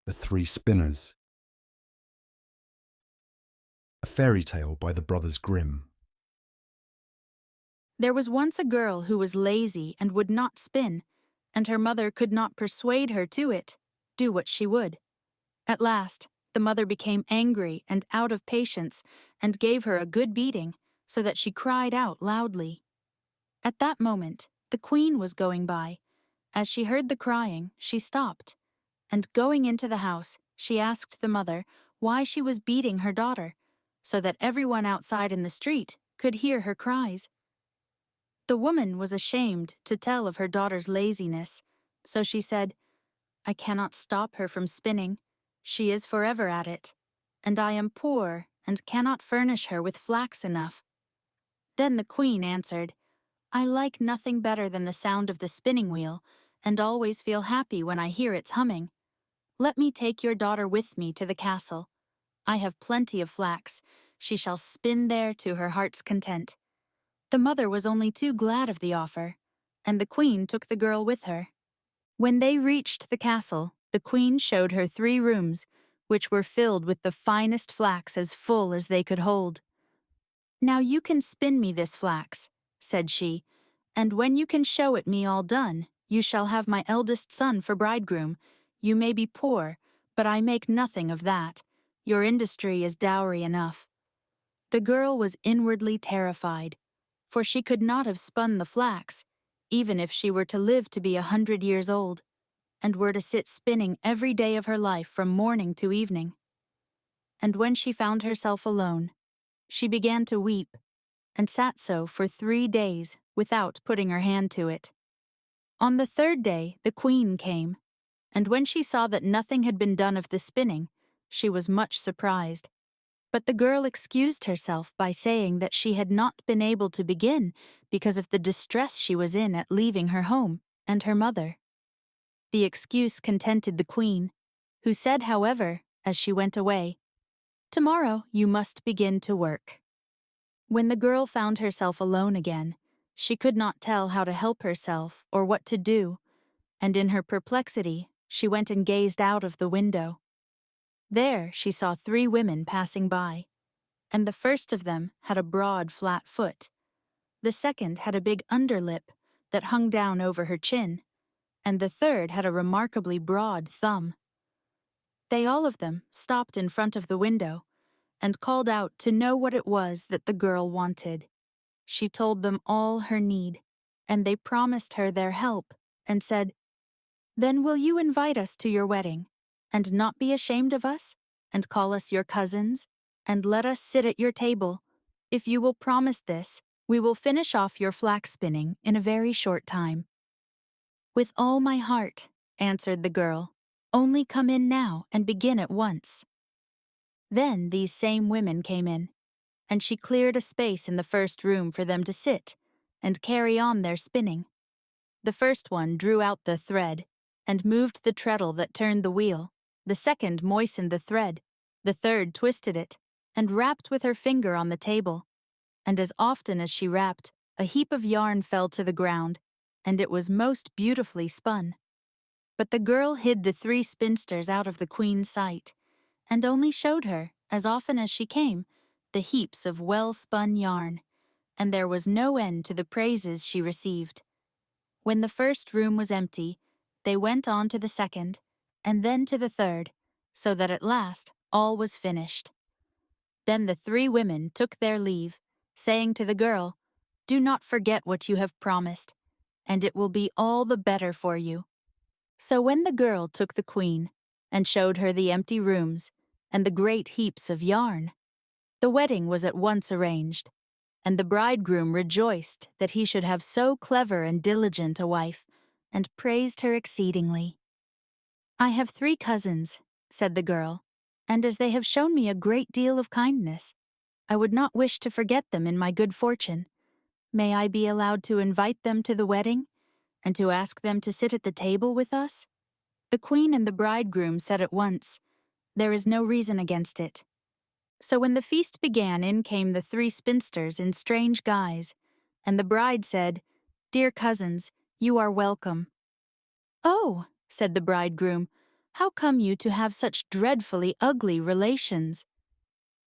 The Three Spinners. A fairy tale by the Brothers Grimm. There was once a girl who was lazy and would not spin, and her mother could not persuade her to it, do what she would. At last, the mother became angry and out of patience and gave her a good beating, so that she cried out loudly. At that moment, the queen was going by. As she heard the crying, she stopped, and going into the house, she asked the mother why she was beating her daughter, so that everyone outside in the street could hear her cries. The woman was ashamed to tell of her daughter's laziness, so she said, "I cannot stop her from spinning. She is forever at it, and I am poor and cannot furnish her with flax enough." Then the queen answered, "I like nothing better than the sound of the spinning wheel, and always feel happy when I hear its humming. Let me take your daughter with me to the castle. I have plenty of flax. She shall spin there to her heart's content." The mother was only too glad of the offer, and the queen took the girl with her. When they reached the castle, the queen showed her 3 rooms, which were filled with the finest flax as full as they could hold. "Now you can spin me this flax," said she, "and when you can show it me all done, you shall have my eldest son for bridegroom. You may be poor, but I make nothing of that. Your industry is dowry enough." The girl was inwardly terrified, for she could not have spun the flax, even if she were to live to be 100 years old, and were to sit spinning every day of her life from morning to evening. And when she found herself alone, she began to weep, and sat so for 3 days without putting her hand to it. On the 3rd day the queen came, and when she saw that nothing had been done of the spinning, she was much surprised. But the girl excused herself by saying that she had not been able to begin because of the distress she was in at leaving her home and her mother. The excuse contented the queen, who said, however, as she went away, "Tomorrow you must begin to work." When the girl found herself alone again, she could not tell how to help herself or what to do, and in her perplexity she went and gazed out of the window. There she saw 3 women passing by, and the first of them had a broad, flat foot. The second had a big underlip that hung down over her chin, and the third had a remarkably broad thumb. They all of them stopped in front of the window and called out to know what it was that the girl wanted. She told them all her need, and they promised her their help and said, "Then will you invite us to your wedding, and not be ashamed of us, and call us your cousins, and let us sit at your table? If you will promise this, we will finish off your flax spinning in a very short time." "With all my heart," answered the girl. "Only come in now and begin at once." Then these same women came in, and she cleared a space in the first room for them to sit and carry on their spinning. The first one drew out the thread and moved the treadle that turned the wheel. The second moistened the thread. The third twisted it and rapped with her finger on the table. And as often as she rapped, a heap of yarn fell to the ground, and it was most beautifully spun. But the girl hid the 3 spinsters out of the queen's sight, and only showed her, as often as she came, the heaps of well-spun yarn, and there was no end to the praises she received. When the first room was empty, they went on to the second, and then to the third, so that at last all was finished. Then the 3 women took their leave, saying to the girl, "Do not forget what you have promised, and it will be all the better for you." So when the girl took the queen, and showed her the empty rooms and the great heaps of yarn, the wedding was at once arranged, and the bridegroom rejoiced that he should have so clever and diligent a wife, and praised her exceedingly. "I have 3 cousins," said the girl, "and as they have shown me a great deal of kindness, I would not wish to forget them in my good fortune. May I be allowed to invite them to the wedding, and to ask them to sit at the table with us?" The queen and the bridegroom said at once, "There is no reason against it." So when the feast began, in came the 3 spinsters in strange guise, and the bride said, "Dear cousins, you are welcome." "Oh," said the bridegroom, How come you to have such dreadfully ugly relations?"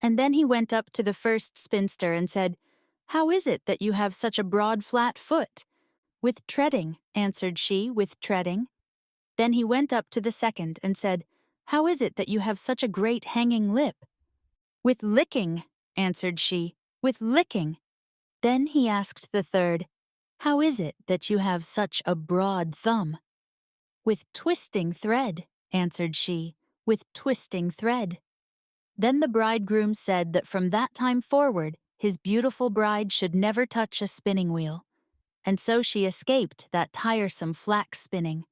And then he went up to the first spinster and said, "How is it that you have such a broad flat foot?" "With treading," answered she, "with treading." Then he went up to the second and said, "How is it that you have such a great hanging lip?" "With licking," answered she, "with licking." Then he asked the third, "How is it that you have such a broad thumb?" "With twisting thread," answered she, "with twisting thread." Then the bridegroom said that from that time forward his beautiful bride should never touch a spinning wheel. And so she escaped that tiresome flax spinning.